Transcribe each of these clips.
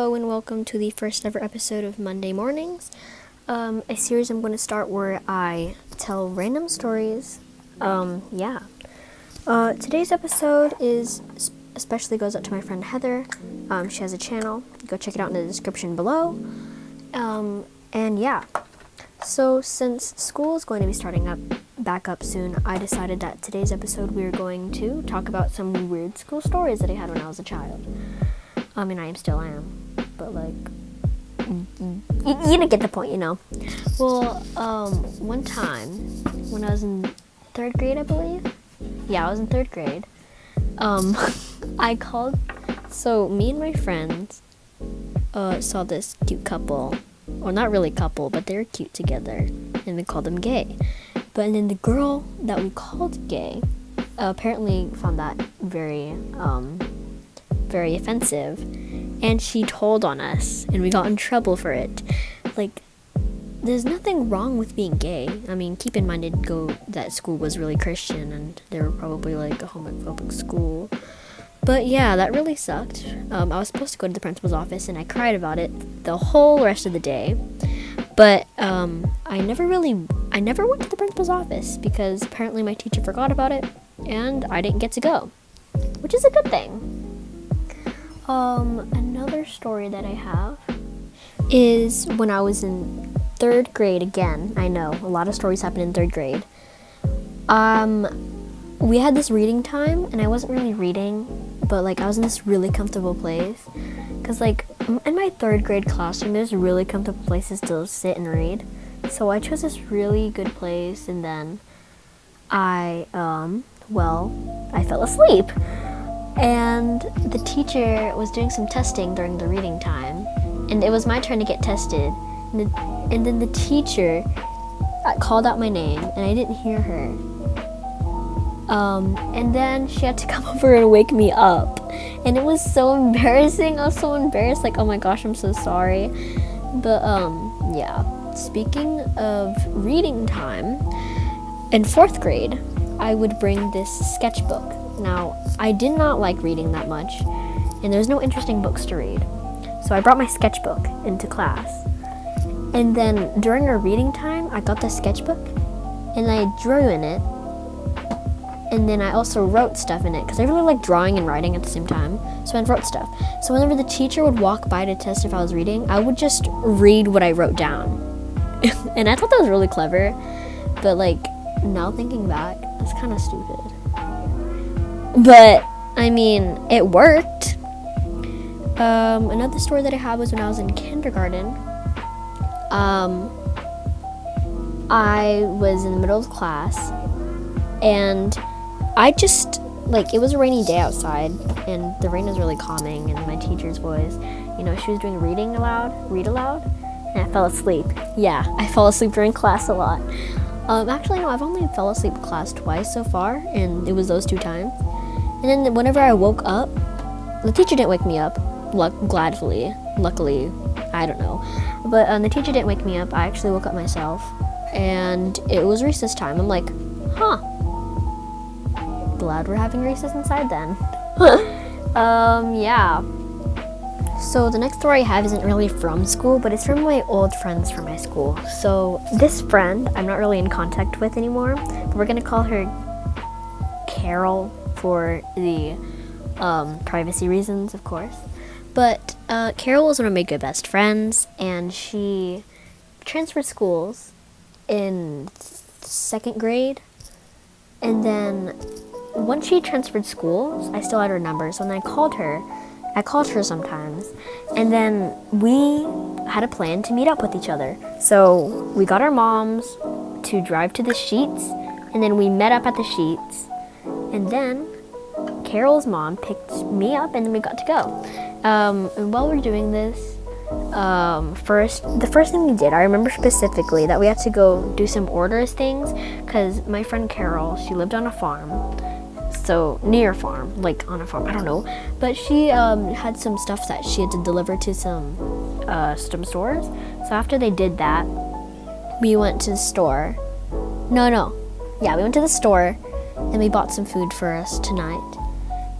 Hello and welcome to the first ever episode of Monday Mornings, a series I'm going to start where I tell random stories. Today's episode especially goes out to my friend Heather. She has a channel. Go check it out in the description below. So since school is going to be starting back up soon, I decided that today's episode we are going to talk about some weird school stories that I had when I was a child. I still am, but you get the point, you know. Well, one time when I was in third grade, I believe. Yeah, I was in third grade. I called. So me and my friends saw this cute couple. Well, not really couple, but they were cute together, and we called them gay. But then the girl that we called gay apparently found that very offensive, and she told on us, and we got in trouble for it. There's nothing wrong with being gay. Keep in mind that school was really Christian, and they were probably a homophobic school. But yeah, that really sucked. I was supposed to go to the principal's office, and I cried about it the whole rest of the day. But I never went to the principal's office because apparently my teacher forgot about it, and I didn't get to go, which is a good thing. Another story that I have is when I was in third grade again. I know, a lot of stories happen in third grade. We had this reading time, and I wasn't really reading, but I was in this really comfortable place. Because in my third grade classroom, there's really comfortable places to sit and read. So I chose this really good place, and then I fell asleep. And the teacher was doing some testing during the reading time, and it was my turn to get tested. And then the teacher called out my name, and I didn't hear her. And then she had to come over and wake me up. And it was so embarrassing. I was so embarrassed, oh my gosh, I'm so sorry. But, speaking of reading time, in fourth grade, I would bring this sketchbook. Now, I did not like reading that much, and there's no interesting books to read. So I brought my sketchbook into class. And then during our reading time, I got the sketchbook, and I drew in it. And then I also wrote stuff in it, because I really like drawing and writing at the same time. So I wrote stuff. So whenever the teacher would walk by to test if I was reading, I would just read what I wrote down. And I thought that was really clever. But now thinking back, that's kind of stupid. But, it worked. Another story that I had was when I was in kindergarten. I was in the middle of class, and I just, it was a rainy day outside, and the rain was really calming, and my teacher's voice, she was doing read aloud, and I fell asleep. Yeah, I fell asleep during class a lot. Actually, no, I've only fell asleep class twice so far, and it was those 2 times. And then whenever I woke up, the teacher didn't wake me up, luckily, I don't know. But the teacher didn't wake me up. I actually woke up myself, and it was recess time. I'm like, glad we're having recess inside then. Yeah. So the next story I have isn't really from school, but it's from my old friends from my school. So this friend I'm not really in contact with anymore, but we're gonna call her Carol for the privacy reasons, of course. But Carol was one of my good best friends, and she transferred schools in second grade. And then once she transferred schools, I still had her number, so then I called her sometimes. And then we had a plan to meet up with each other. So we got our moms to drive to the Sheets, and then we met up at the Sheets. And then Carol's mom picked me up, and then we got to go. And while we're doing this, the first thing we did, I remember specifically that we had to go do some orders things, because my friend Carol, she lived on a farm, so near a farm, on a farm, I don't know, but she had some stuff that she had to deliver to some stores. So after they did that, we went to the store. We went to the store, and we bought some food for us tonight.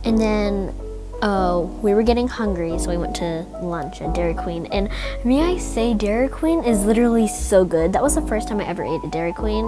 And then we were getting hungry, so we went to lunch at Dairy Queen. And may I say, Dairy Queen is literally so good. That was the first time I ever ate at Dairy Queen,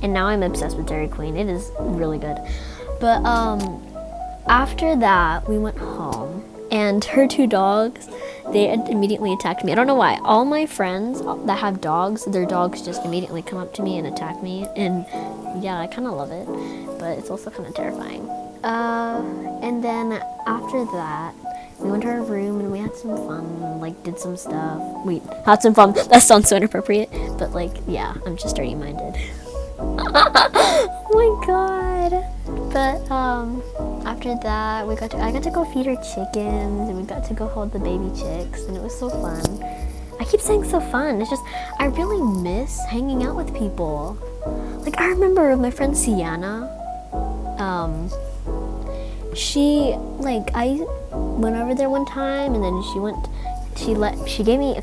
and now I'm obsessed with Dairy Queen. It is really good. But after that, we went home, and her 2 dogs, they immediately attacked me. I don't know why. All my friends that have dogs, their dogs just immediately come up to me and attack me. And yeah, I kind of love it, but it's also kind of terrifying. And then after that, we went to our room and we had some fun, like did some stuff. We had some fun. That sounds so inappropriate, but like, yeah, I'm just dirty-minded. Oh my god. But after that, I got to go feed her chickens, and we got to go hold the baby chicks, and it was so fun. I keep saying so fun. It's just I really miss hanging out with people. Like I remember my friend Sienna. She I went over there one time, and then she gave me,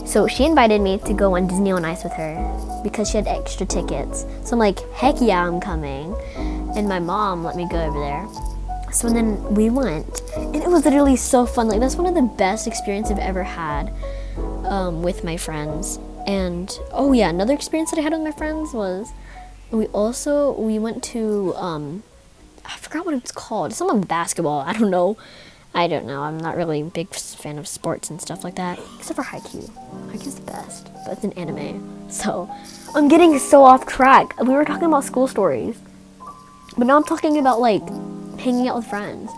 so she invited me to go on Disney on Ice with her because she had extra tickets. So I'm like, heck yeah, I'm coming. And my mom let me go over there. So then we went, and it was literally so fun. Like that's one of the best experiences I've ever had with my friends. And oh yeah, another experience that I had with my friends was we went to I forgot what it's called. It's something basketball. I don't know. I'm not really a big fan of sports and stuff like that, except for Haikyuu. Haikyuu's the best, but it's an anime. So I'm getting so off track. We were talking about school stories, but now I'm talking about like hanging out with friends.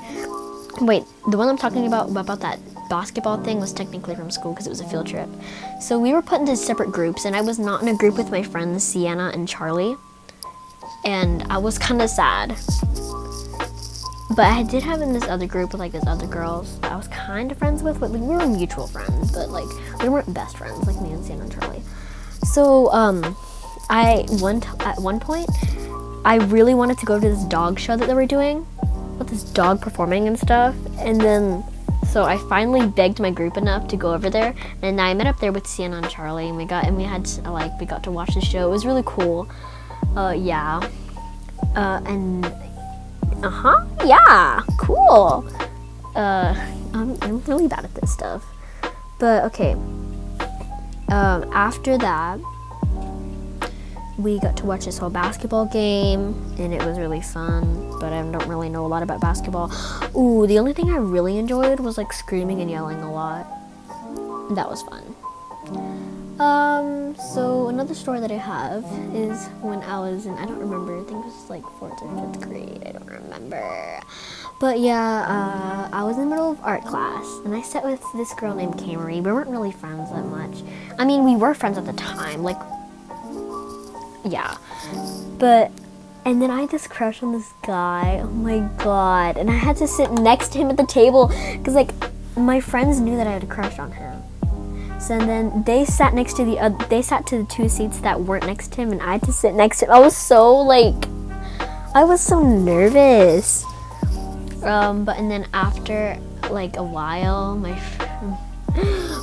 Wait, the one I'm talking about that basketball thing was technically from school because it was a field trip. So we were put into separate groups, and I was not in a group with my friends Sienna and Charlie, and I was kind of sad. But I did have in this other group with like these other girls that I was kind of friends with. But we were mutual friends, but like we weren't best friends like me and Sienna and Charlie. So at one point, I really wanted to go to this dog show that they were doing, with this dog performing and stuff. And then, so I finally begged my group enough to go over there, and I met up there with Sienna and Charlie, and we got to watch the show. It was really cool. Yeah, cool. I'm really bad at this stuff, but okay. After that, we got to watch this whole basketball game, and it was really fun, but I don't really know a lot about basketball. Ooh, the only thing I really enjoyed was like screaming and yelling a lot. That was fun. So another story that I have is when I was in, I don't remember, I think it was like 4th or 5th grade, I don't remember. But yeah, I was in the middle of art class, and I sat with this girl named Camry. We weren't really friends that much. I mean, we were friends at the time, like, yeah. And then I had this crush on this guy, oh my god, and I had to sit next to him at the table, because like, my friends knew that I had a crush on him. So then they sat to the 2 seats that weren't next to him, and I had to sit next to him. I was so nervous. And then after like a while,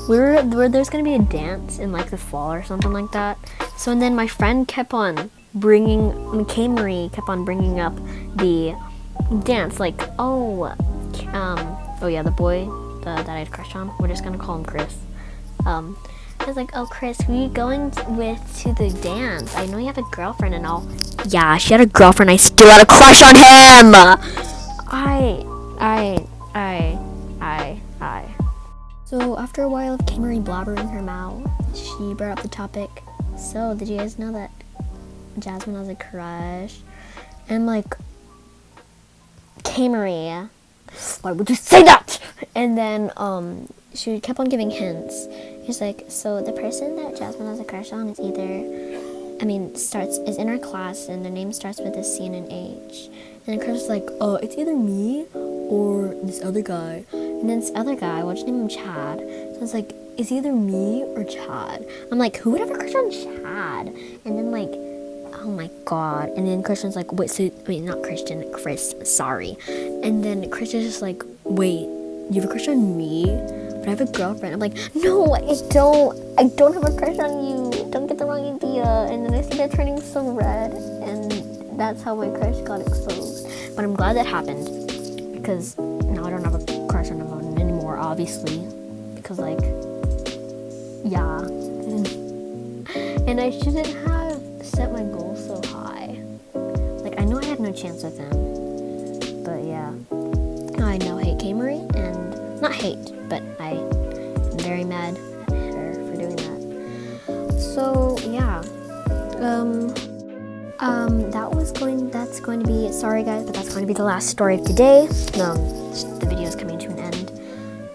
there's gonna be a dance in like the fall or something like that. So and then my friend K-Marie kept on bringing up the dance, like, the boy that I had a crush on, we're just gonna call him Chris. I was like, oh, Chris, who are you going to the dance? I know you have a girlfriend and all. Yeah, she had a girlfriend. I still had a crush on him. So after a while of K-Marie blabbering her mouth, she brought up the topic. So, did you guys know that Jasmine has a crush? And I'm like, K-Marie, why would you say that? And then, she kept on giving hints. She's like, so the person that Jasmine has a crush on is is in our class, and their name starts with a C and an H. And then Chris was like, it's either me or this other guy. And then this other guy, we'll just name him Chad. So it's like, it's either me or Chad. I'm like, who would have a crush on Chad? And then like, oh my god. And then Christian's like, Chris, sorry. And then Christian's just like, wait, you have a crush on me? But I have a girlfriend. I'm like, no, I don't have a crush on you. Don't get the wrong idea. And then I started turning so red, and that's how my crush got exposed. But I'm glad that happened, because now I don't have a obviously, because like, yeah. And I shouldn't have set my goals so high. Like, I know I had no chance with them, but yeah. I know hate K-Marie, and not hate, but I'm very mad at her for doing that. So yeah, that's going to be, sorry guys, but that's going to be the last story of today. The video is coming to an end,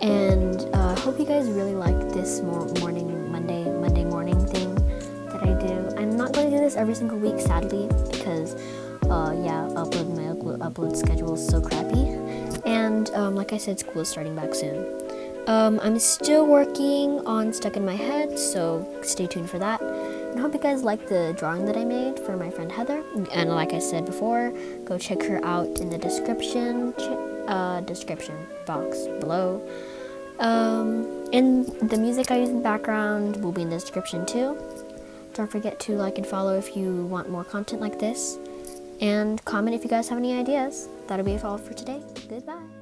and I hope you guys really like this Monday morning thing that I do. I'm not going to do this every single week, sadly, because my upload schedule is so crappy, and like I said, school is starting back soon. I'm still working on Stuck in My Head, so stay tuned for that. And I hope you guys like the drawing that I made for my friend Heather. And like I said before, go check her out in the description box below. And the music I use in the background will be in the description too. Don't forget to like and follow if you want more content like this. And comment if you guys have any ideas. That'll be all for today. Goodbye.